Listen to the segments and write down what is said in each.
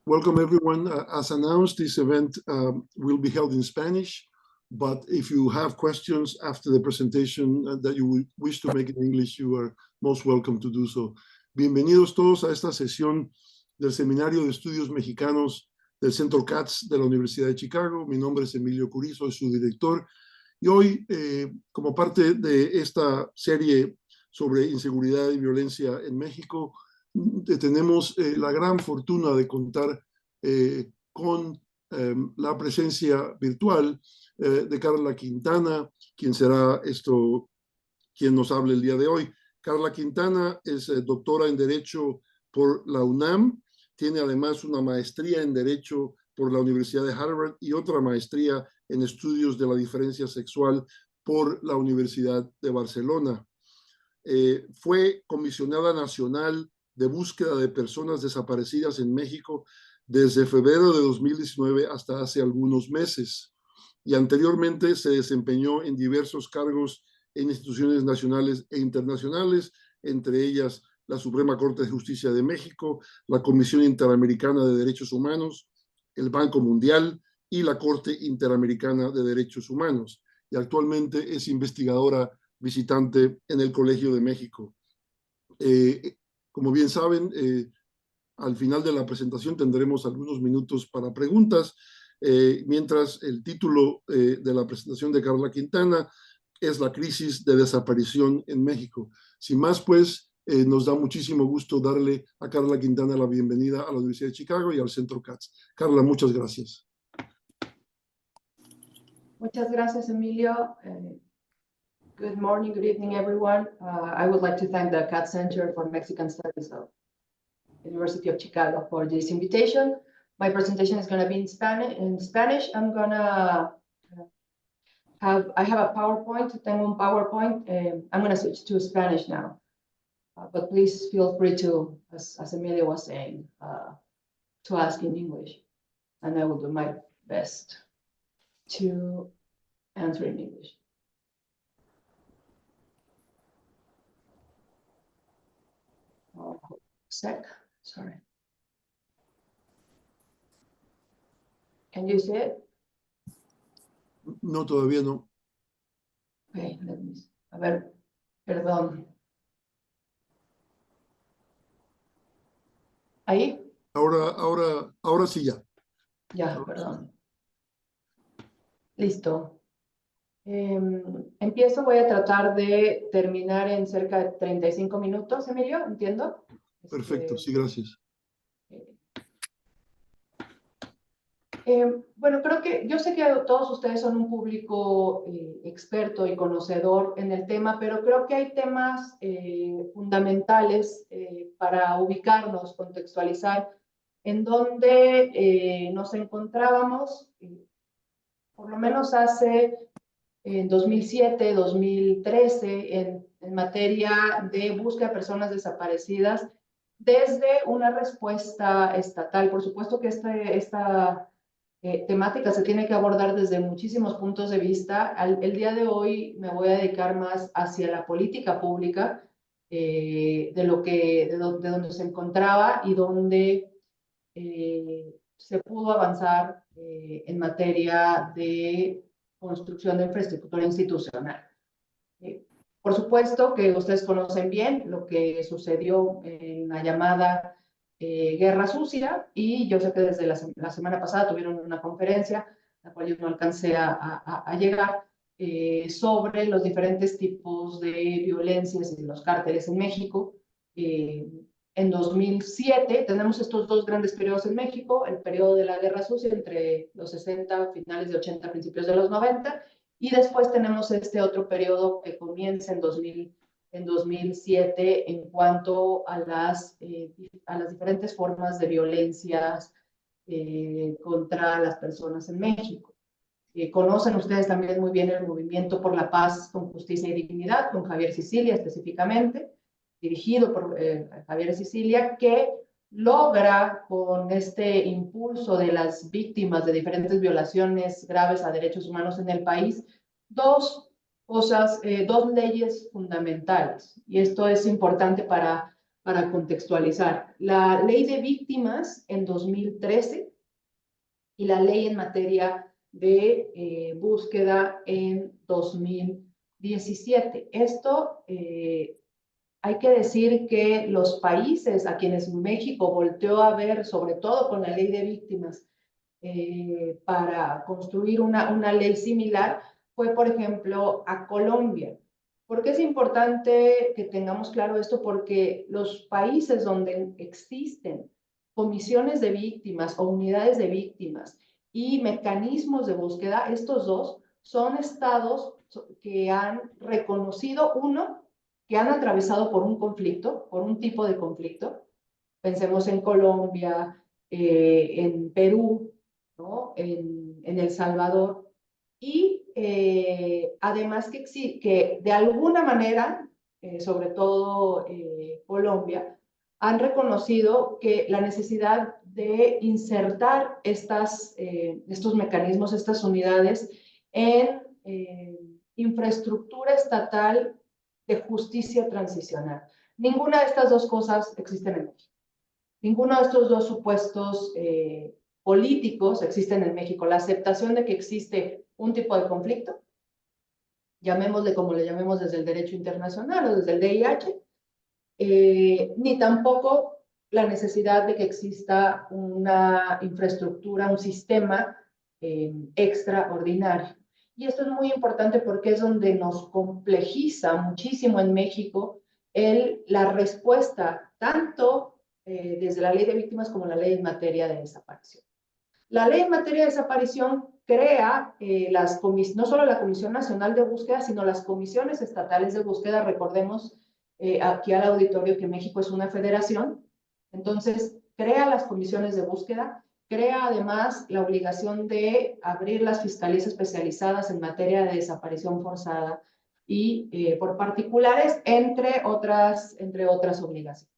Welcome everyone. As announced, this event will be held in Spanish, but if you have questions after the presentation that you wish to make in English, you are most welcome to do so. Bienvenidos todos a esta sesión del Seminario de Estudios Mexicanos del Centro Katz de la Universidad de Chicago. Mi nombre es Emilio Curí, soy su director. Y hoy, como parte de esta serie sobre inseguridad y violencia en México, tenemos la gran fortuna de contar con la presencia virtual de Carla Quintana, quien será quien nos hable el día de hoy. Carla Quintana es doctora en Derecho por la UNAM, tiene además una maestría en Derecho por la Universidad de Harvard y otra maestría en Estudios de la Diferencia Sexual por la Universidad de Barcelona. Fue comisionada nacional de búsqueda de personas desaparecidas en México desde febrero de 2019 hasta hace algunos meses, y anteriormente se desempeñó en diversos cargos en instituciones nacionales e internacionales, entre ellas la Suprema Corte de Justicia de México, la Comisión Interamericana de Derechos Humanos, el Banco Mundial y la Corte Interamericana de Derechos Humanos, y actualmente es investigadora visitante en el Colegio de México. Como bien saben, al final de la presentación tendremos algunos minutos para preguntas, mientras el título de la presentación de Carla Quintana es la crisis de desaparición en México. Sin más, pues, nos da muchísimo gusto darle a Carla Quintana la bienvenida a la Universidad de Chicago y al Centro Katz. Carla, muchas gracias. Muchas gracias, Emilio. Good morning, good evening, everyone. I would like to thank the Katz Center for Mexican Studies of University of Chicago for this invitation. My presentation is going to be in Spanish. I have a PowerPoint. Tengo un PowerPoint. I'm going to switch to Spanish now. But please feel free to, as Emilio was saying, to ask in English. And I will do my best to answer in English. Oh, sorry. Can you see it? No, todavía no. Okay, a ver, perdón. ¿Ahí? Ahora sí ya. Ya, perdón. Listo. Empiezo, voy a tratar de terminar en cerca de 35 minutos, Emilio, ¿entiendo? Perfecto, sí, gracias. Bueno, creo que yo sé que todos ustedes son un público experto y conocedor en el tema, pero creo que hay temas fundamentales para ubicarnos, contextualizar, en donde nos encontrábamos, por lo menos hace en 2007, 2013, en materia de búsqueda de personas desaparecidas, desde una respuesta estatal. Por supuesto que esta temática se tiene que abordar desde muchísimos puntos de vista. El día de hoy me voy a dedicar más hacia la política pública, de donde se encontraba y donde se pudo avanzar en materia de construcción de infraestructura institucional. Por supuesto que ustedes conocen bien lo que sucedió en la llamada Guerra Sucia, y yo sé que desde la semana pasada tuvieron una conferencia, a la cual yo no alcancé a llegar, sobre los diferentes tipos de violencias y los cárteles en México. En 2007 tenemos estos dos grandes periodos en México: el periodo de la Guerra Sucia entre los 60, finales de 80, principios de los 90, y después tenemos este otro periodo que comienza en 2007 en cuanto a las diferentes formas de violencias contra las personas en México. Conocen ustedes también muy bien el Movimiento por la Paz con Justicia y Dignidad, con Javier Sicilia específicamente, dirigido por Javier Sicilia, que logra, con este impulso de las víctimas de diferentes violaciones graves a derechos humanos en el país, dos leyes fundamentales. Y esto es importante para para contextualizar. La ley de víctimas en 2013 y la ley en materia de búsqueda en 2017. Esto hay que decir que los países a quienes México volteó a ver, sobre todo con la ley de víctimas, para construir una ley similar, fue, por ejemplo, a Colombia. ¿Por qué es importante que tengamos claro esto? Porque los países donde existen comisiones de víctimas o unidades de víctimas y mecanismos de búsqueda, estos dos son estados que han reconocido, uno, que han atravesado por un conflicto, por un tipo de conflicto. Pensemos en Colombia, en Perú, ¿no? en El Salvador, y además que de alguna manera, sobre todo Colombia, han reconocido que la necesidad de insertar estos mecanismos, estas unidades en infraestructura estatal de justicia transicional. Ninguna de estas dos cosas existen en México. Ninguno de estos dos supuestos políticos existen en México. La aceptación de que existe un tipo de conflicto, llamémosle como le llamemos desde el derecho internacional o desde el DIH, ni tampoco la necesidad de que exista una infraestructura, un sistema extraordinario. Y esto es muy importante porque es donde nos complejiza muchísimo en México la respuesta, tanto desde la ley de víctimas como la ley en materia de desaparición. La ley en materia de desaparición crea no solo la Comisión Nacional de Búsqueda, sino las comisiones estatales de búsqueda. Recordemos aquí al auditorio que México es una federación, entonces crea las comisiones de búsqueda, crea además la obligación de abrir las fiscalías especializadas en materia de desaparición forzada y por particulares, entre otras obligaciones.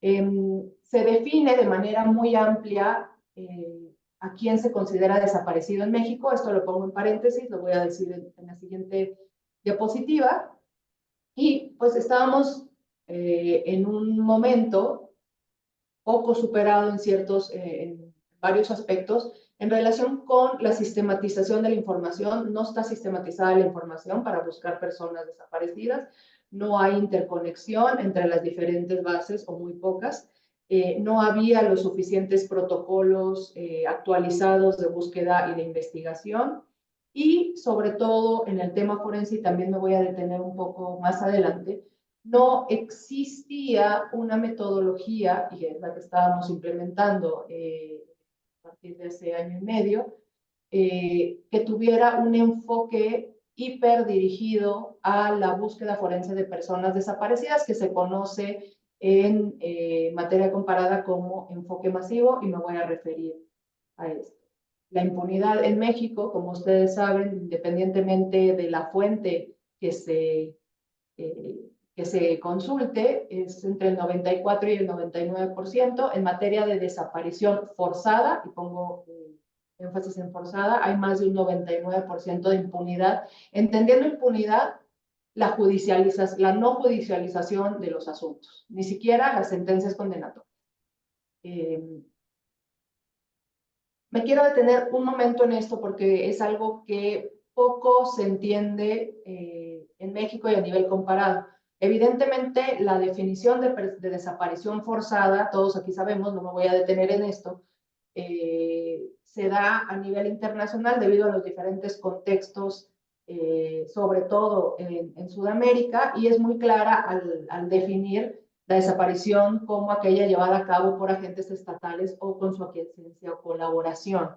Se define de manera muy amplia a quién se considera desaparecido en México. Esto lo pongo en paréntesis, lo voy a decir en la siguiente diapositiva. Y pues estábamos en un momento poco superado en varios aspectos en relación con la sistematización de la información. No está sistematizada la información para buscar personas desaparecidas, no hay interconexión entre las diferentes bases o muy pocas, no había los suficientes protocolos actualizados de búsqueda y de investigación, y sobre todo en el tema forense, y también me voy a detener un poco más adelante, no existía una metodología, y es la que estábamos implementando a partir de hace año y medio, que tuviera un enfoque hiperdirigido a la búsqueda forense de personas desaparecidas, que se conoce en materia comparada como enfoque masivo, y me voy a referir a esto. La impunidad en México, como ustedes saben, independientemente de la fuente que se consulte, es entre el 94 y el 99%. En materia de desaparición forzada, y pongo énfasis en forzada, hay más de un 99% de impunidad, entendiendo impunidad la no judicialización de los asuntos, ni siquiera las sentencias condenatorias. Me quiero detener un momento en esto porque es algo que poco se entiende en México y a nivel comparado. Evidentemente, la definición de desaparición forzada, todos aquí sabemos, no me voy a detener en esto, se da a nivel internacional debido a los diferentes contextos, sobre todo en Sudamérica, y es muy clara al definir la desaparición como aquella llevada a cabo por agentes estatales o con su aquiescencia o colaboración.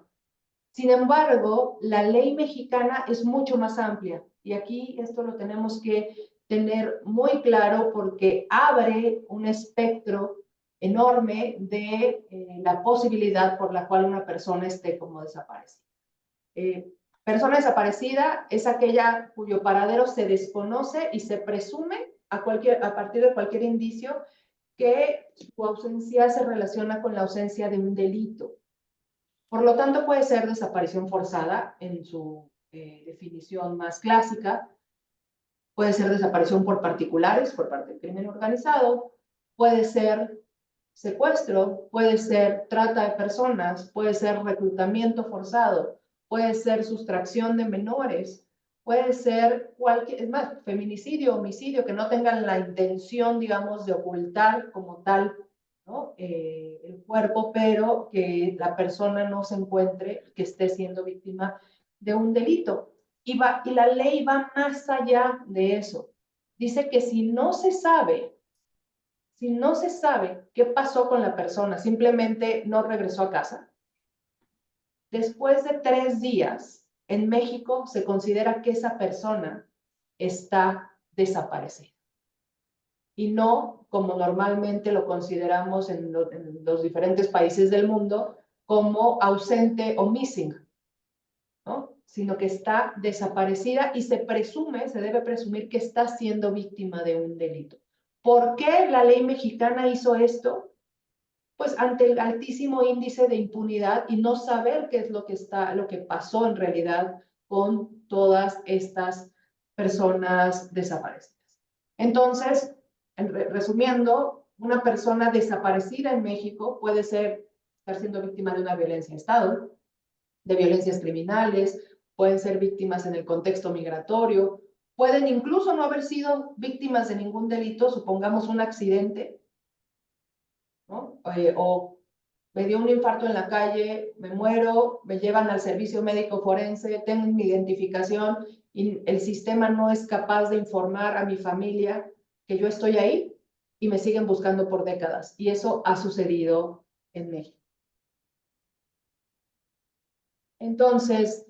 Sin embargo, la ley mexicana es mucho más amplia, y aquí esto lo tenemos que tener muy claro porque abre un espectro enorme de la posibilidad por la cual una persona esté como desaparecida. Persona desaparecida es aquella cuyo paradero se desconoce y se presume a partir de cualquier indicio que su ausencia se relaciona con la ausencia de un delito. Por lo tanto, puede ser desaparición forzada en su definición más clásica, puede ser desaparición por particulares, por parte del crimen organizado, puede ser secuestro, puede ser trata de personas, puede ser reclutamiento forzado, puede ser sustracción de menores, puede ser cualquier, es más, feminicidio, homicidio, que no tengan la intención, digamos, de ocultar como tal, ¿no? El cuerpo, pero que la persona no se encuentre, que esté siendo víctima de un delito. Y la ley va más allá de eso. Dice que si no se sabe qué pasó con la persona, simplemente no regresó a casa, después de 3 días, en México se considera que esa persona está desaparecida. Y no como normalmente lo consideramos en los diferentes países del mundo, como ausente o missing, ¿no? Sino que está desaparecida y se debe presumir que está siendo víctima de un delito. ¿Por qué la ley mexicana hizo esto? Pues ante el altísimo índice de impunidad y no saber qué es lo que pasó en realidad con todas estas personas desaparecidas. Entonces, resumiendo, una persona desaparecida en México puede estar siendo víctima de una violencia de Estado, de violencias criminales, pueden ser víctimas en el contexto migratorio, pueden incluso no haber sido víctimas de ningún delito, supongamos un accidente, ¿no? O me dio un infarto en la calle, me muero, me llevan al servicio médico forense, tengo mi identificación y el sistema no es capaz de informar a mi familia que yo estoy ahí y me siguen buscando por décadas. Y eso ha sucedido en México. Entonces,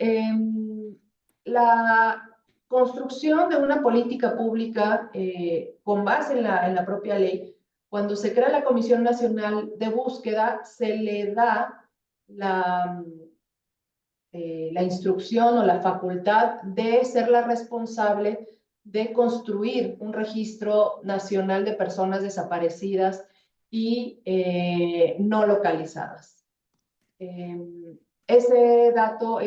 la construcción de una política pública con base en la propia ley, cuando se crea la Comisión Nacional de Búsqueda, se le da la instrucción o la facultad de ser la responsable de construir un registro nacional de personas desaparecidas y no localizadas. Ese dato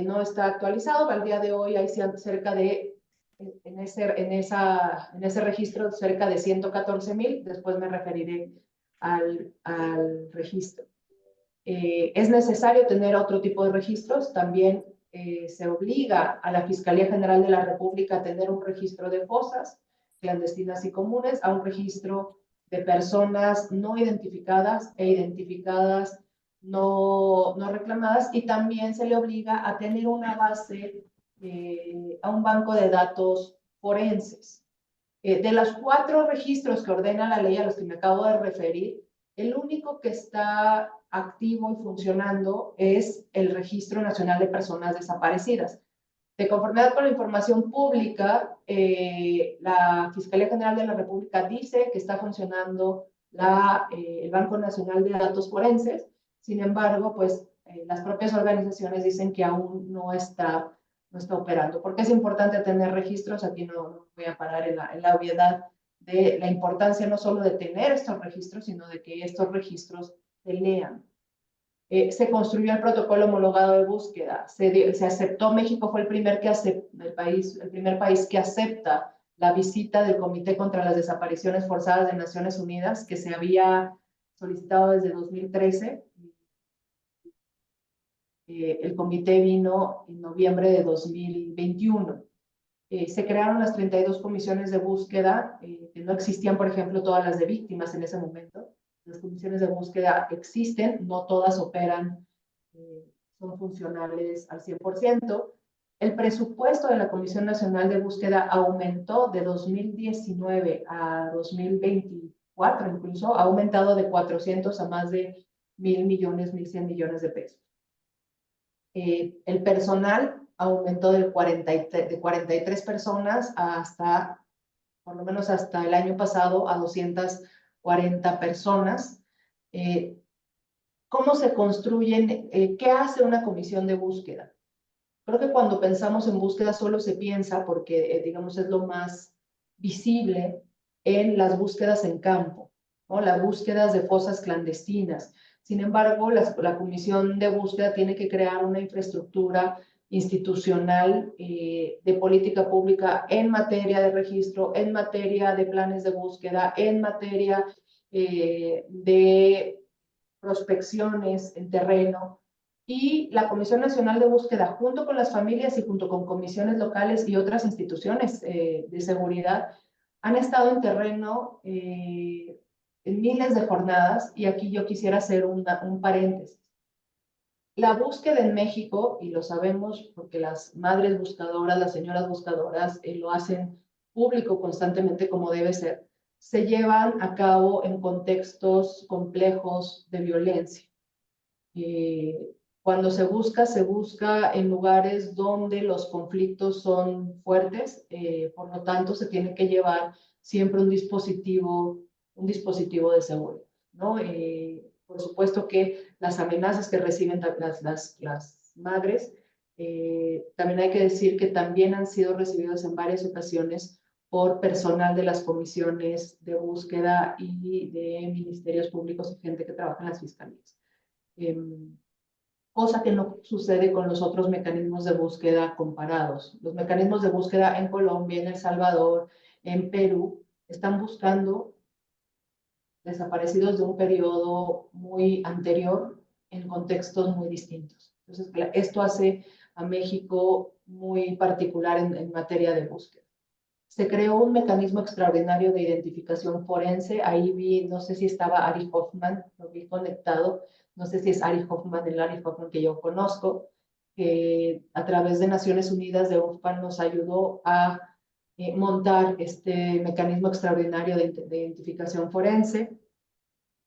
no está actualizado, al día de hoy hay cerca de, en ese registro, cerca de 114,000, después me referiré al registro. Es necesario tener otro tipo de registros, también se obliga a la Fiscalía General de la República a tener un registro de fosas clandestinas y comunes, a un registro de personas no identificadas e identificadas no reclamadas, y también se le obliga a tener una base, a un banco de datos forenses. De los 4 registros que ordena la ley a los que me acabo de referir, el único que está activo y funcionando es el Registro Nacional de Personas Desaparecidas. De conformidad con la información pública, la Fiscalía General de la República dice que está funcionando el Banco Nacional de Datos Forenses. Sin embargo, pues las propias organizaciones dicen que aún no está operando. ¿Por qué es importante tener registros? Aquí no voy a parar en la obviedad de la importancia no solo de tener estos registros, sino de que estos registros se lean. Se construyó el protocolo homologado de búsqueda, se aceptó, México fue el primer país que acepta la visita del Comité contra las Desapariciones Forzadas de Naciones Unidas, que se había solicitado desde 2013. El comité vino en noviembre de 2021. Se crearon las 32 comisiones de búsqueda, que no existían, por ejemplo, todas las de víctimas en ese momento. Las comisiones de búsqueda existen, no todas operan, son funcionales al 100%. El presupuesto de la Comisión Nacional de Búsqueda aumentó de 2019 a 2024, incluso ha aumentado de 400 a más de 1,100 millones de pesos. El personal aumentó de 43 personas hasta, por lo menos hasta el año pasado, a 240 personas. ¿Cómo se construyen? ¿Qué hace una comisión de búsqueda? Creo que cuando pensamos en búsqueda solo se piensa, porque digamos es lo más visible, en las búsquedas en campo, ¿no? Las búsquedas de fosas clandestinas. Sin embargo, la comisión de búsqueda tiene que crear una infraestructura institucional de política pública en materia de registro, en materia de planes de búsqueda, en materia de prospecciones en terreno, y la Comisión Nacional de Búsqueda, junto con las familias y junto con comisiones locales y otras instituciones de seguridad, han estado en terreno en miles de jornadas, y aquí yo quisiera hacer un paréntesis. La búsqueda en México, y lo sabemos porque las madres buscadoras, las señoras buscadoras, lo hacen público constantemente como debe ser, se llevan a cabo en contextos complejos de violencia. Cuando se busca en lugares donde los conflictos son fuertes, por lo tanto se tiene que llevar siempre un dispositivo de seguridad, ¿no? Por supuesto que las amenazas que reciben las madres, también hay que decir que también han sido recibidas en varias ocasiones por personal de las comisiones de búsqueda y de ministerios públicos y gente que trabaja en las fiscalías. Cosa que no sucede con los otros mecanismos de búsqueda comparados. Los mecanismos de búsqueda en Colombia, en El Salvador, en Perú, están buscando desaparecidos de un periodo muy anterior en contextos muy distintos. Entonces, esto hace a México muy particular en materia de búsqueda. Se creó un mecanismo extraordinario de identificación forense. Ahí vi, no sé si estaba Ari Hoffman, lo vi conectado, no sé si es Ari Hoffman, el Ari Hoffman que yo conozco, que a través de Naciones Unidas de UNFPA nos ayudó a montar este mecanismo extraordinario de identificación forense.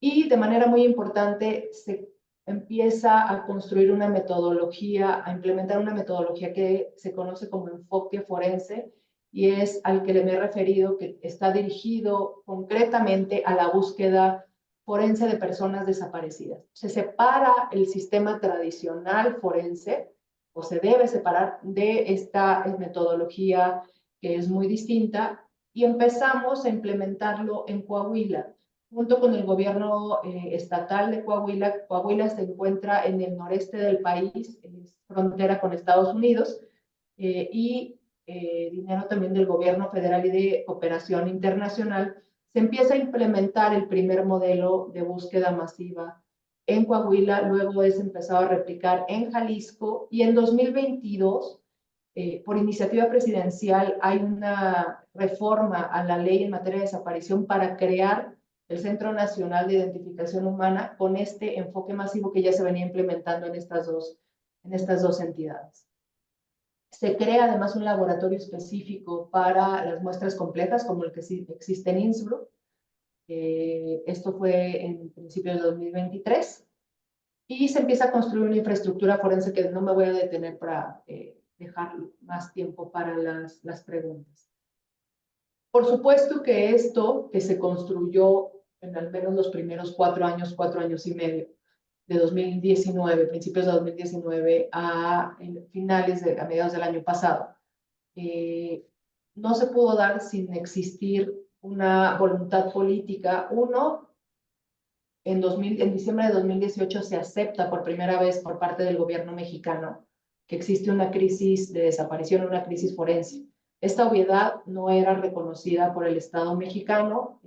Y de manera muy importante se empieza a construir una metodología, a implementar una metodología que se conoce como enfoque forense, y es al que le me he referido, que está dirigido concretamente a la búsqueda forense de personas desaparecidas. Se separa el sistema tradicional forense, o se debe separar de esta metodología que es muy distinta, y empezamos a implementarlo en Coahuila junto con el gobierno estatal de Coahuila. Coahuila se encuentra en el noreste del país, es frontera con Estados Unidos, y dinero también del gobierno federal y de cooperación internacional. Se empieza a implementar el primer modelo de búsqueda masiva en Coahuila, luego es empezado a replicar en Jalisco, y en 2022, por iniciativa presidencial, hay una reforma a la ley en materia de desaparición para crear el Centro Nacional de Identificación Humana con este enfoque masivo que ya se venía implementando en estas dos entidades. Se crea además un laboratorio específico para las muestras complejas, como el que existe en Innsbruck. Esto fue en principios de 2023. Y se empieza a construir una infraestructura forense que no me voy a detener para dejar más tiempo para las preguntas. Por supuesto que esto que se construyó en al menos los primeros 4 años y medio, de 2019, principios de 2019 a mediados del año pasado, no se pudo dar sin existir una voluntad política. En diciembre de 2018 se acepta por primera vez por parte del gobierno mexicano que existe una crisis de desaparición, una crisis forense. Esta obviedad no era reconocida por el Estado mexicano.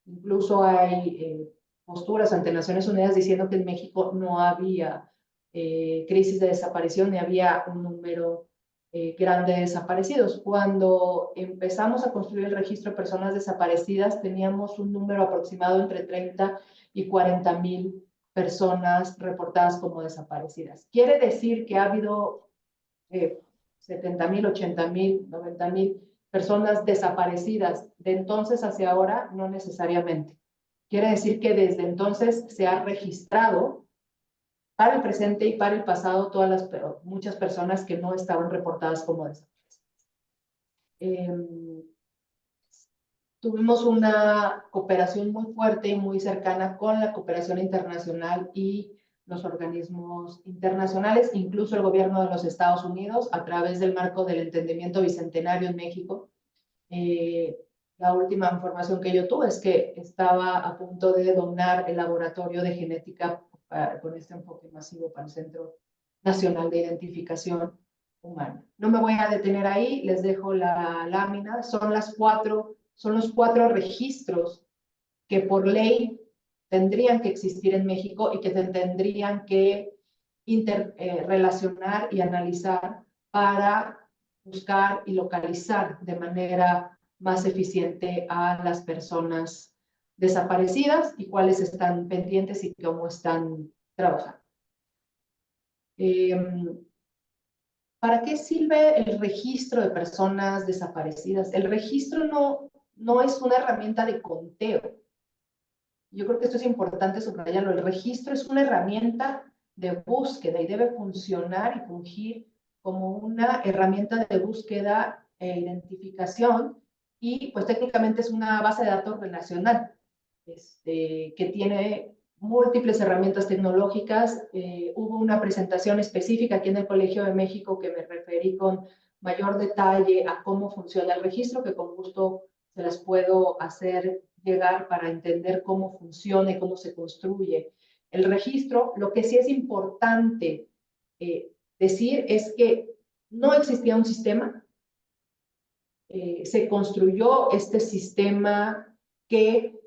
Incluso hay posturas ante Naciones Unidas diciendo que en México no había crisis de desaparición ni había un número grande de desaparecidos. Cuando empezamos a construir el registro de personas desaparecidas, teníamos un número aproximado entre 30 y 40,000 personas reportadas como desaparecidas. Quiere decir que ha habido 70,000, 80,000, 90,000 personas desaparecidas de entonces hacia ahora. No necesariamente. Quiere decir que desde entonces se ha registrado para el presente y para el pasado muchas personas que no estaban reportadas como desaparecidas. Tuvimos una cooperación muy fuerte y muy cercana con la cooperación internacional y los organismos internacionales, incluso el gobierno de los Estados Unidos, a través del marco del entendimiento bicentenario en México. La última información que yo tuve es que estaba a punto de donar el laboratorio de genética con este enfoque masivo para el Centro Nacional de Identificación Humana. No me voy a detener ahí, les dejo la lámina. Son los 4 registros que por ley tendrían que existir en México y que se tendrían que relacionar y analizar para buscar y localizar de manera más eficiente a las personas desaparecidas y cuáles están pendientes y cómo están trabajando. ¿Para qué sirve el registro de personas desaparecidas? El registro no es una herramienta de conteo. Yo creo que esto es importante subrayarlo. El registro es una herramienta de búsqueda y debe funcionar y fungir como una herramienta de búsqueda e identificación, y pues técnicamente es una base de datos relacional que tiene múltiples herramientas tecnológicas. Hubo una presentación específica aquí en el Colegio de México que me referí con mayor detalle a cómo funciona el registro, que con gusto se las puedo hacer llegar para entender cómo funciona y cómo se construye el registro. Lo que sí es importante decir es que no existía un sistema. Se construyó este sistema que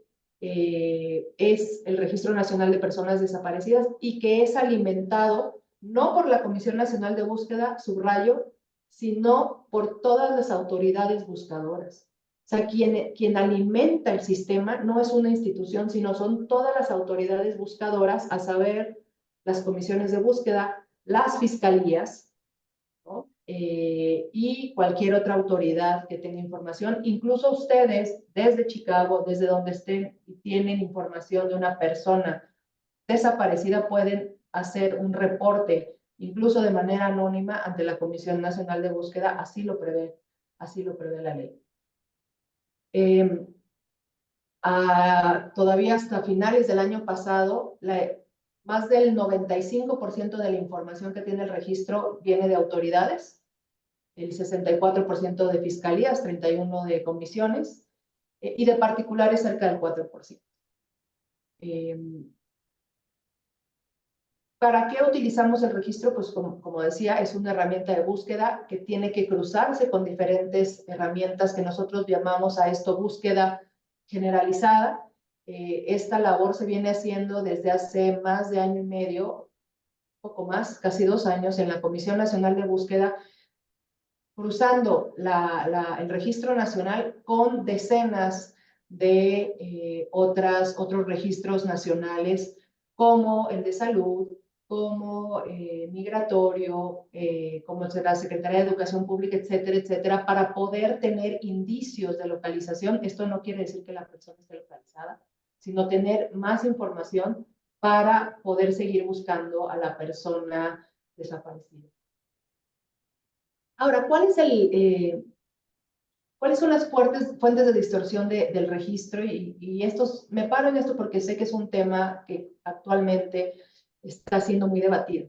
es el Registro Nacional de Personas Desaparecidas y que es alimentado no por la Comisión Nacional de Búsqueda, subrayo, sino por todas las autoridades buscadoras. O sea, quien alimenta el sistema no es una institución, sino son todas las autoridades buscadoras, a saber, las comisiones de búsqueda, las fiscalías, ¿no? Y cualquier otra autoridad que tenga información, incluso ustedes desde Chicago, desde donde estén y tienen información de una persona desaparecida, pueden hacer un reporte, incluso de manera anónima, ante la Comisión Nacional de Búsqueda. Así lo prevé la ley. Todavía hasta finales del año pasado, más del 95% de la información que tiene el registro viene de autoridades, el 64% de fiscalías, 31% de comisiones, y de particulares cerca del 4%. ¿Para qué utilizamos el registro? Pues como decía, es una herramienta de búsqueda que tiene que cruzarse con diferentes herramientas que nosotros llamamos a esto búsqueda generalizada. Esta labor se viene haciendo desde hace más de año y medio, poco más, casi 2 años, en la Comisión Nacional de Búsqueda, cruzando el registro nacional con decenas de otros registros nacionales, como el de salud, como migratorio, como la Secretaría de Educación Pública, etcétera, etcétera, para poder tener indicios de localización. Esto no quiere decir que la persona esté localizada, sino tener más información para poder seguir buscando a la persona desaparecida. Ahora, ¿cuáles son las fuentes de distorsión del registro? Me paro en esto porque sé que es un tema que actualmente está siendo muy debatido.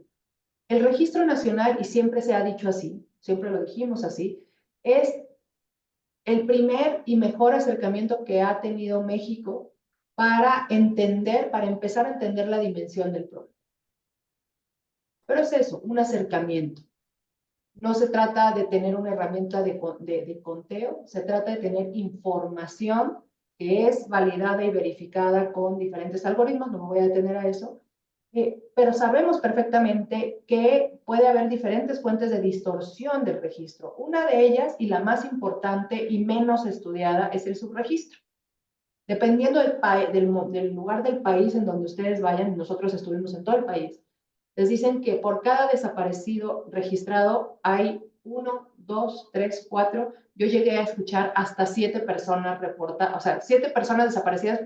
El registro nacional, y siempre se ha dicho así, siempre lo dijimos así, es el primer y mejor acercamiento que ha tenido México para empezar a entender la dimensión del problema. Pero es eso, un acercamiento. No se trata de tener una herramienta de conteo, se trata de tener información que es validada y verificada con diferentes algoritmos. No me voy a detener a eso, pero sabemos perfectamente que puede haber diferentes fuentes de distorsión del registro. Una de ellas, y la más importante y menos estudiada, es el subregistro. Dependiendo del lugar del país en donde ustedes vayan, nosotros estuvimos en todo el país, les dicen que por cada desaparecido registrado hay 1, 2, 3, 4. Yo llegué a escuchar hasta 7 personas reportadas, o sea, 7 personas desaparecidas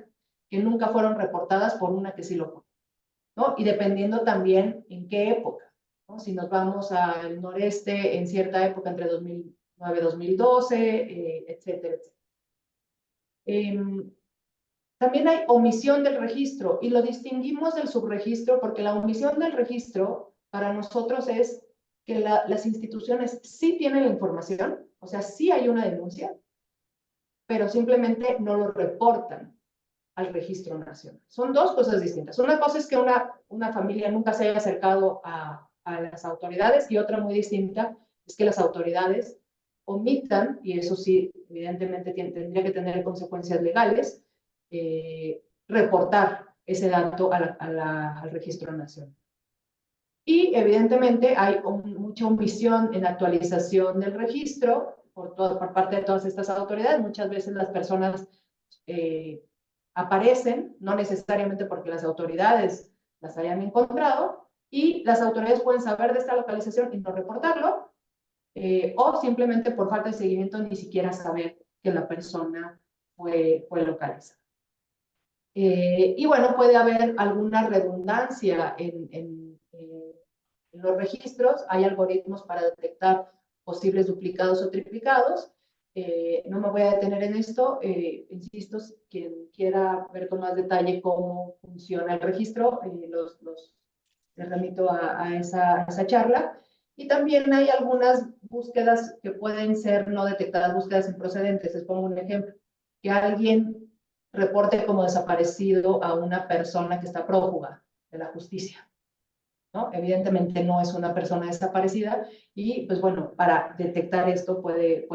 que nunca fueron reportadas por una que sí lo fue, ¿no? Y dependiendo también en qué época, ¿no? Si nos vamos al noreste, en cierta época entre 2009 y 2012, etcétera, etcétera. También hay omisión del registro, y lo distinguimos del subregistro porque la omisión del registro para nosotros es que las instituciones sí tienen la información, o sea, sí hay una denuncia, pero simplemente no lo reportan al registro nacional. Son dos cosas distintas. Una cosa es que una familia nunca se haya acercado a las autoridades, y otra muy distinta es que las autoridades omitan, y eso sí, evidentemente tendría que tener consecuencias legales, reportar ese dato al Registro Nacional. Y evidentemente hay mucha omisión en la actualización del registro por parte de todas estas autoridades. Muchas veces las personas aparecen, no necesariamente porque las autoridades las hayan encontrado, y las autoridades pueden saber de esta localización y no reportarlo, o simplemente por falta de seguimiento ni siquiera saber que la persona fue localizada. Y bueno, puede haber alguna redundancia en los registros. Hay algoritmos para detectar posibles duplicados o triplicados. No me voy a detener en esto. Insisto, quien quiera ver con más detalle cómo funciona el registro, les remito a esa charla. Y también hay algunas búsquedas que pueden ser no detectadas, búsquedas improcedentes. Les pongo un ejemplo. Que alguien reporte como desaparecido a una persona que está prófuga de la justicia, ¿no? Evidentemente no es una persona desaparecida y, pues bueno, para detectar esto puede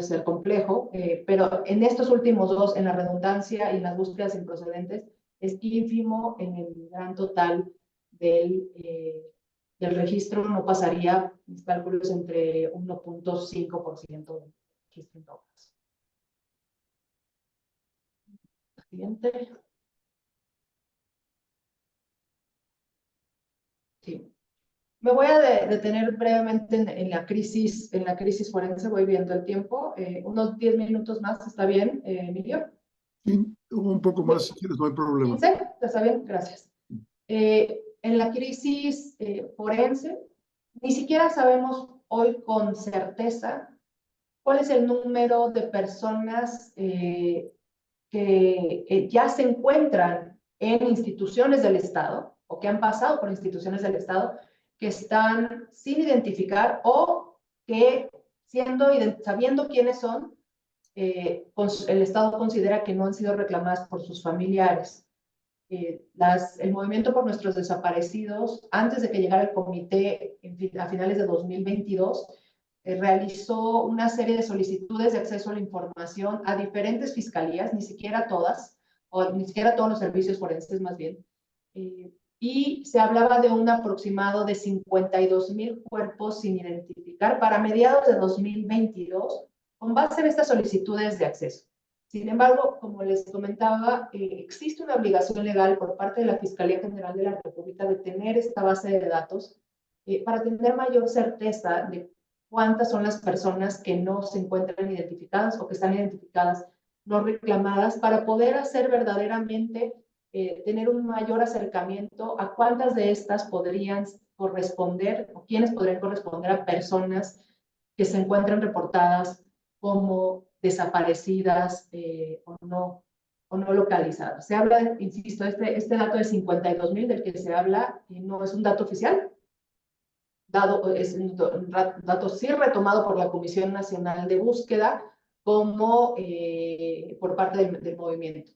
ser complejo, pero en estos últimos dos, en la redundancia y en las búsquedas improcedentes, es ínfimo en el gran total del registro. No pasaría, mis cálculos, entre 1.5% del registro en todo caso. Siguiente. Sí. Me voy a detener brevemente en la crisis forense. Voy viendo el tiempo. Unos 10 minutos más, ¿está bien, Emilio? Sí, un poco más si quieres, no hay problema. ¿15? ¿Está bien? Gracias. En la crisis forense, ni siquiera sabemos hoy con certeza cuál es el número de personas que ya se encuentran en instituciones del Estado o que han pasado por instituciones del Estado que están sin identificar o que sabiendo quiénes son, el Estado considera que no han sido reclamadas por sus familiares. El movimiento por nuestros desaparecidos, antes de que llegara el comité a finales de 2022, realizó una serie de solicitudes de acceso a la información a diferentes fiscalías, ni siquiera todas, o ni siquiera todos los servicios forenses más bien, y se hablaba de un aproximado de 52,000 cuerpos sin identificar para mediados de 2022, con base en estas solicitudes de acceso. Sin embargo, como les comentaba, existe una obligación legal por parte de la Fiscalía General de la República de tener esta base de datos para tener mayor certeza de cuántas son las personas que no se encuentran identificadas o que están identificadas no reclamadas, para poder hacer verdaderamente, tener un mayor acercamiento a cuántas de estas podrían corresponder o quiénes podrían corresponder a personas que se encuentran reportadas como desaparecidas o no localizadas. Se habla, insisto, este dato de 52,000 del que se habla no es un dato oficial, es un dato sí retomado por la Comisión Nacional de Búsqueda como por parte del movimiento.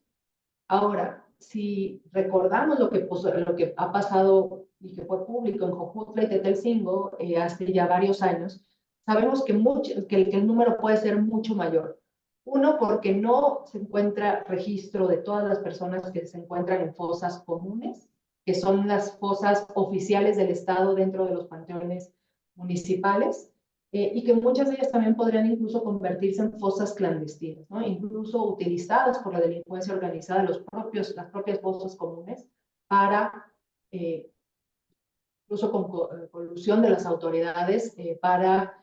Ahora, si recordamos lo que ha pasado y que fue público en Jojutla y Tetelcingo hace ya varios años, sabemos que el número puede ser mucho mayor. Uno, porque no se encuentra registro de todas las personas que se encuentran en fosas comunes, que son las fosas oficiales del Estado dentro de los panteones municipales, y que muchas de ellas también podrían incluso convertirse en fosas clandestinas, ¿no? Incluso utilizadas por la delincuencia organizada, las propias fosas comunes, para, incluso con colusión de las autoridades, para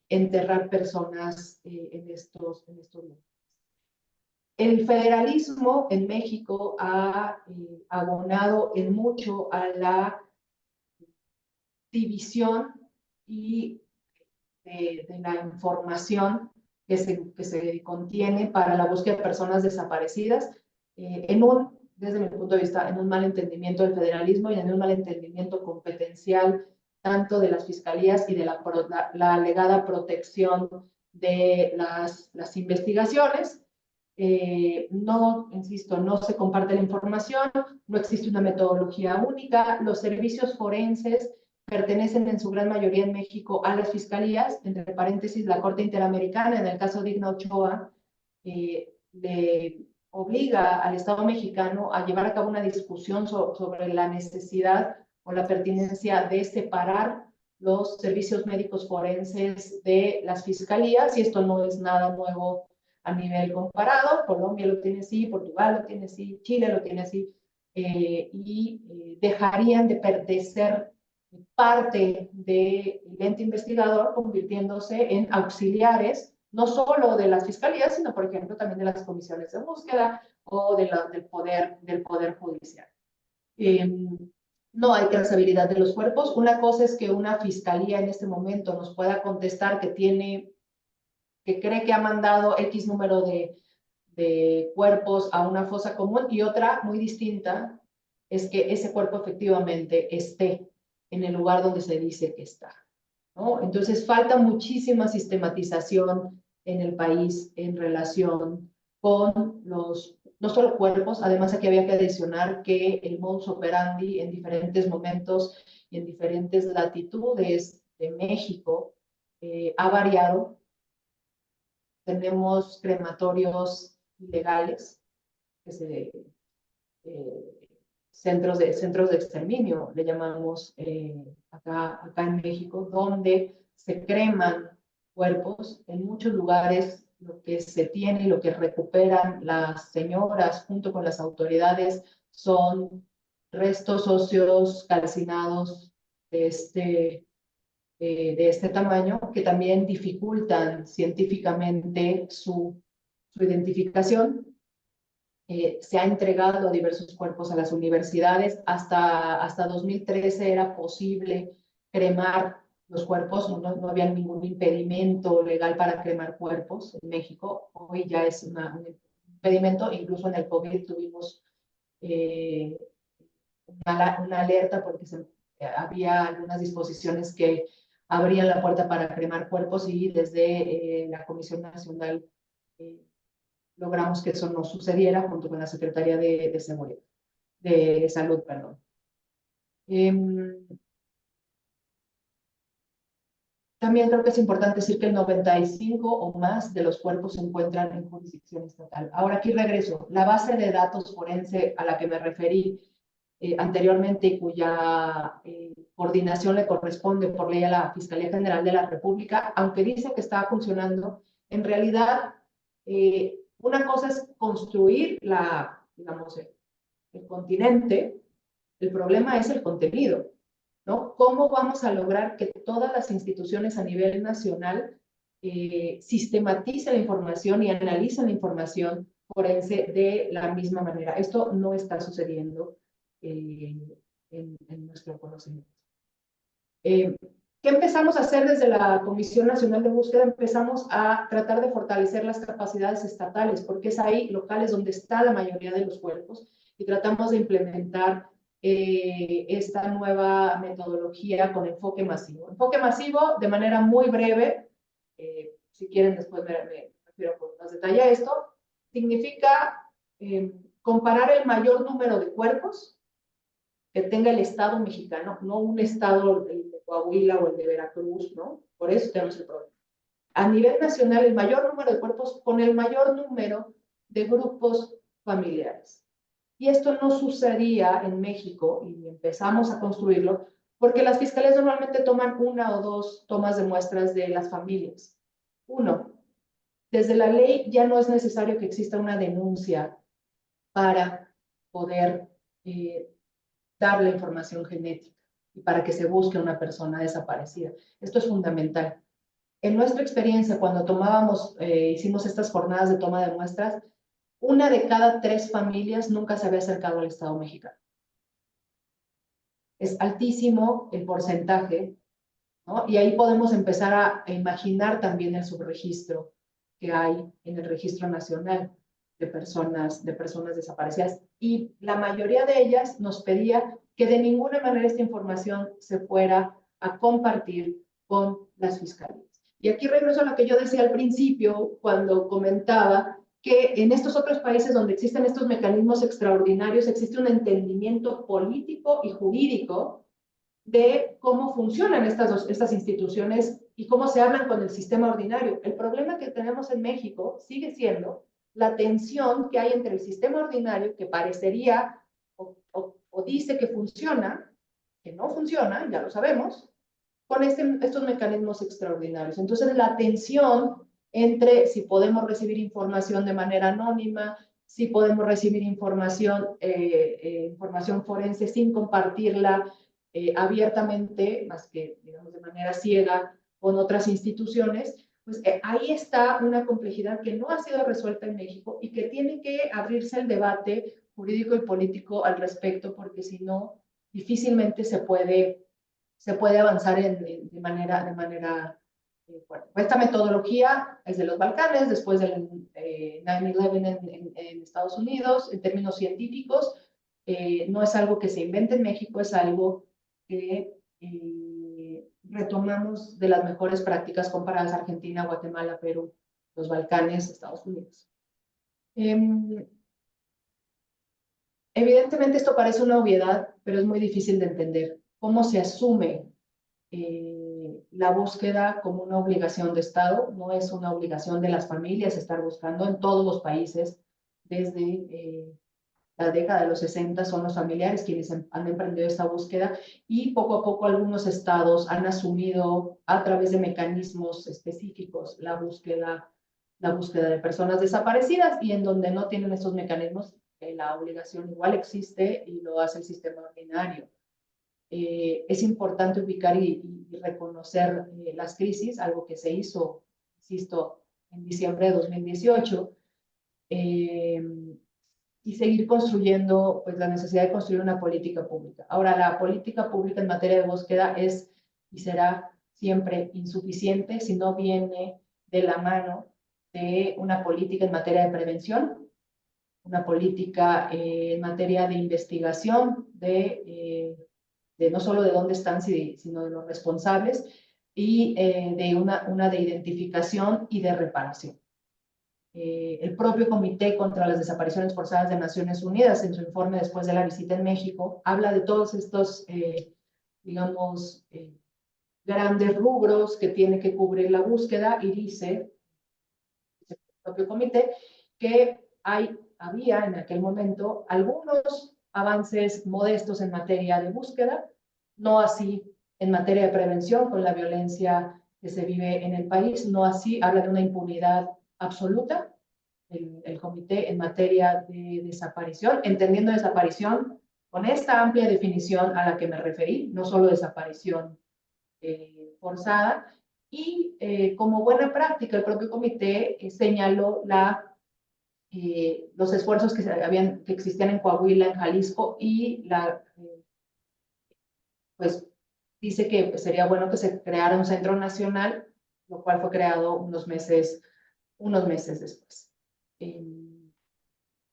enterrar personas en estos lugares. El federalismo en México ha abonado en mucho a la división y de la información que se contiene para la búsqueda de personas desaparecidas, desde mi punto de vista, en un mal entendimiento del federalismo y en un mal entendimiento competencial tanto de las fiscalías y de la alegada protección de las investigaciones. No, insisto, no se comparte la información, no existe una metodología única, los servicios forenses pertenecen en su gran mayoría en México a las fiscalías, entre paréntesis, la Corte Interamericana, en el caso de Digna Ochoa, le obliga al Estado mexicano a llevar a cabo una discusión sobre la necesidad o la pertinencia de separar los servicios médicos forenses de las fiscalías, y esto no es nada nuevo a nivel comparado. Colombia lo tiene así, Portugal lo tiene así, Chile lo tiene así, dejarían de ser parte del ente investigador, convirtiéndose en auxiliares, no solo de las fiscalías, sino, por ejemplo, también de las comisiones de búsqueda o del poder judicial. No hay trazabilidad de los cuerpos. Una cosa es que una fiscalía en este momento nos pueda contestar que cree que ha mandado X número de cuerpos a una fosa común, y otra muy distinta es que ese cuerpo efectivamente esté en el lugar donde se dice que está, ¿no? Entonces falta muchísima sistematización en el país en relación con no solo cuerpos. Además, aquí había que adicionar que el modus operandi en diferentes momentos y en diferentes latitudes de México ha variado. Tenemos crematorios ilegales, centros de exterminio, le llamamos acá en México, donde se creman cuerpos. En muchos lugares lo que se tiene y lo que recuperan las señoras junto con las autoridades son restos óseos calcinados de este tamaño, que también dificultan científicamente su identificación. Se ha entregado diversos cuerpos a las universidades. Hasta 2013 era posible cremar los cuerpos, no había ningún impedimento legal para cremar cuerpos en México. Hoy ya es un impedimento. Incluso en el COVID tuvimos una alerta porque había algunas disposiciones que abrían la puerta para cremar cuerpos, y desde la Comisión Nacional logramos que eso no sucediera junto con la Secretaría de Seguridad, de Salud, perdón. También creo que es importante decir que el 95 o más de los cuerpos se encuentran en jurisdicción estatal. Ahora aquí regreso. La base de datos forense a la que me referí anteriormente, y cuya coordinación le corresponde por ley a la Fiscalía General de la República, aunque dice que está funcionando, en realidad una cosa es construir digamos, el continente. El problema es el contenido, ¿no? ¿Cómo vamos a lograr que todas las instituciones a nivel nacional sistematicen la información y analicen la información forense de la misma manera? Esto no está sucediendo en nuestro conocimiento. ¿Qué empezamos a hacer desde la Comisión Nacional de Búsqueda? Empezamos a tratar de fortalecer las capacidades estatales, porque es ahí, locales, donde está la mayoría de los cuerpos, y tratamos de implementar esta nueva metodología con enfoque masivo. Enfoque masivo, de manera muy breve, si quieren después me refiero con más detalle a esto, significa comparar el mayor número de cuerpos que tenga el Estado mexicano, no un Estado, el de Coahuila o el de Veracruz, ¿no? Por eso tenemos el problema. A nivel nacional, el mayor número de cuerpos con el mayor número de grupos familiares. Y esto no sucedía en México, y empezamos a construirlo, porque las fiscalías normalmente toman una o dos tomas de muestras de las familias. Uno, desde la ley ya no es necesario que exista una denuncia para poder dar la información genética y para que se busque una persona desaparecida. Esto es fundamental. En nuestra experiencia, cuando hicimos estas jornadas de toma de muestras, 1 de cada 3 familias nunca se había acercado al Estado mexicano. Es altísimo el porcentaje, ¿no? Y ahí podemos empezar a imaginar también el subregistro que hay en el Registro Nacional de personas desaparecidas. Y la mayoría de ellas nos pedía que de ninguna manera esta información se fuera a compartir con las fiscalías. Y aquí regreso a lo que yo decía al principio, cuando comentaba que en estos otros países donde existen estos mecanismos extraordinarios, existe un entendimiento político y jurídico de cómo funcionan estas instituciones y cómo se hablan con el sistema ordinario. El problema que tenemos en México sigue siendo la tensión que hay entre el sistema ordinario, que parecería o dice que funciona, que no funciona, ya lo sabemos, con estos mecanismos extraordinarios. Entonces, la tensión entre si podemos recibir información de manera anónima, si podemos recibir información forense sin compartirla abiertamente, más que, digamos, de manera ciega con otras instituciones, pues ahí está una complejidad que no ha sido resuelta en México y que tiene que abrirse el debate jurídico y político al respecto, porque si no, difícilmente se puede avanzar de manera fuerte. Esta metodología es de los Balcanes, después del 9/11 en Estados Unidos, en términos científicos, no es algo que se invente en México, es algo que retomamos de las mejores prácticas comparadas a Argentina, Guatemala, Perú, los Balcanes, Estados Unidos. Evidentemente esto parece una obviedad, pero es muy difícil de entender. ¿Cómo se asume la búsqueda como una obligación de Estado? No es una obligación de las familias estar buscando en todos los países. Desde la década de los 60 son los familiares quienes han emprendido esta búsqueda y poco a poco algunos estados han asumido a través de mecanismos específicos la búsqueda de personas desaparecidas, y en donde no tienen estos mecanismos, la obligación igual existe y lo hace el sistema ordinario. Es importante ubicar y reconocer las crisis, algo que se hizo, insisto, en diciembre de 2018, y seguir construyendo, pues, la necesidad de construir una política pública. Ahora, la política pública en materia de búsqueda es y será siempre insuficiente si no viene de la mano de una política en materia de prevención, una política en materia de investigación, de no solo de dónde están, sino de los responsables, y de una de identificación y de reparación. El propio Comité contra las Desapariciones Forzadas de Naciones Unidas, en su informe después de la visita en México, habla de todos estos, digamos, grandes rubros que tiene que cubrir la búsqueda, y dice el propio comité que había en aquel momento algunos avances modestos en materia de búsqueda, no así en materia de prevención con la violencia que se vive en el país, no así, habla de una impunidad absoluta, el comité en materia de desaparición, entendiendo desaparición con esta amplia definición a la que me referí, no solo desaparición forzada, y como buena práctica el propio comité señaló los esfuerzos que existían en Coahuila, en Jalisco, y pues dice que pues, sería bueno que se creara un centro nacional, lo cual fue creado unos meses después.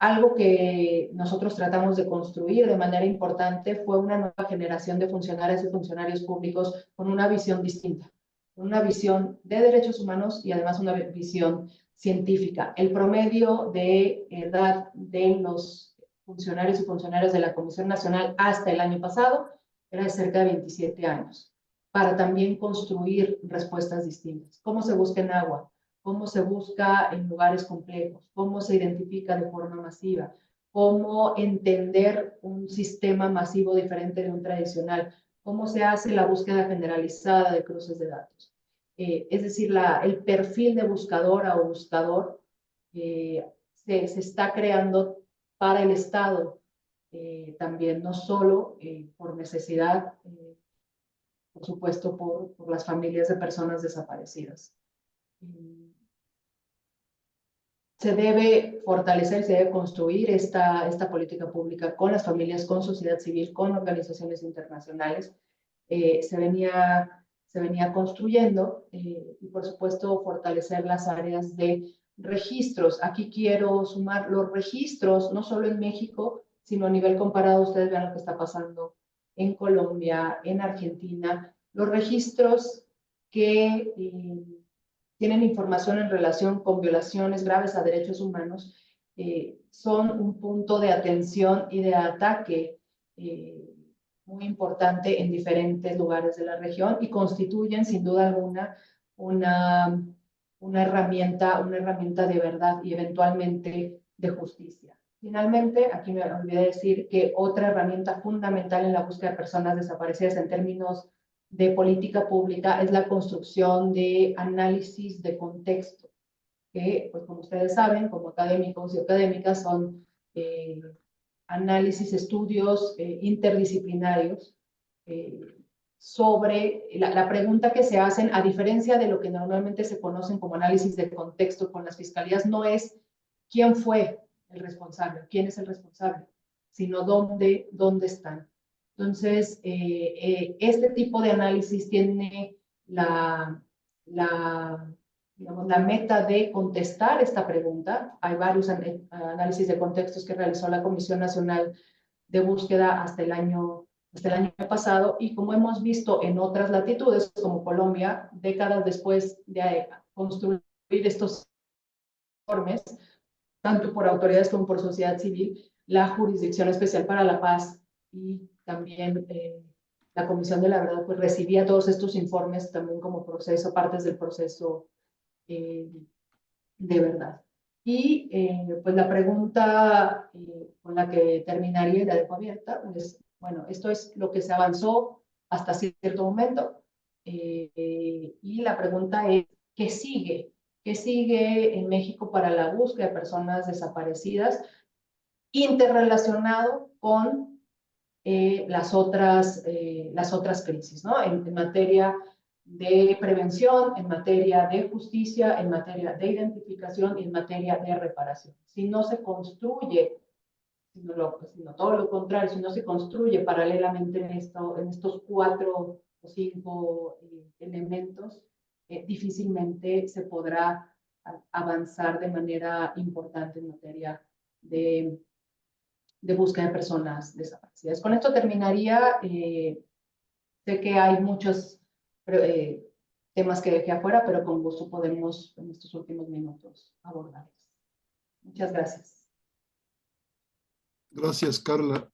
Algo que nosotros tratamos de construir de manera importante fue una nueva generación de funcionarias y funcionarios públicos con una visión distinta, una visión de derechos humanos y además una visión científica. El promedio de edad de los funcionarios y funcionarias de la Comisión Nacional hasta el año pasado era de cerca de 27 años, para también construir respuestas distintas. ¿Cómo se busca en agua? ¿Cómo se busca en lugares complejos? ¿Cómo se identifica de forma masiva? ¿Cómo entender un sistema masivo diferente de un tradicional? ¿Cómo se hace la búsqueda generalizada de cruces de datos? Es decir, el perfil de buscadora o buscador se está creando para el Estado también, no solo por necesidad, por supuesto, por las familias de personas desaparecidas. Se debe fortalecer, se debe construir esta política pública con las familias, con sociedad civil, con organizaciones internacionales. Se venía construyendo y, por supuesto, fortalecer las áreas de registros. Aquí quiero sumar los registros, no solo en México, sino a nivel comparado. Ustedes vean lo que está pasando en Colombia, en Argentina. Los registros que tienen información en relación con violaciones graves a derechos humanos, son un punto de atención y de ataque muy importante en diferentes lugares de la región y constituyen sin duda alguna una herramienta de verdad y eventualmente de justicia. Finalmente, aquí me olvidé decir que otra herramienta fundamental en la búsqueda de personas desaparecidas en términos de política pública es la construcción de análisis de contexto, que, pues como ustedes saben, como académicos y académicas, son análisis, estudios interdisciplinarios sobre la pregunta que se hacen, a diferencia de lo que normalmente se conocen como análisis de contexto con las fiscalías, no es quién fue el responsable, quién es el responsable, sino dónde están. Entonces, este tipo de análisis tiene digamos, la meta de contestar esta pregunta. Hay varios análisis de contextos que realizó la Comisión Nacional de Búsqueda hasta el año pasado, y como hemos visto en otras latitudes, como Colombia, décadas después de construir estos informes, tanto por autoridades como por sociedad civil, la Jurisdicción Especial para la Paz y también la Comisión de la Verdad, pues recibía todos estos informes también como proceso, partes del proceso de verdad. Y pues la pregunta con la que terminaría y la dejo abierta es, bueno, esto es lo que se avanzó hasta cierto momento, y la pregunta es, ¿qué sigue? ¿Qué sigue en México para la búsqueda de personas desaparecidas, interrelacionado con las otras crisis, ¿no? En materia de prevención, en materia de justicia, en materia de identificación y en materia de reparación. Si no se construye, sino todo lo contrario, si no se construye paralelamente en estos 4 o 5 elementos, difícilmente se podrá avanzar de manera importante en materia de búsqueda de personas desaparecidas. Con esto terminaría. Sé que hay muchos temas que dejé afuera, pero con gusto podemos en estos últimos minutos abordarlos. Muchas gracias. Gracias, Carla.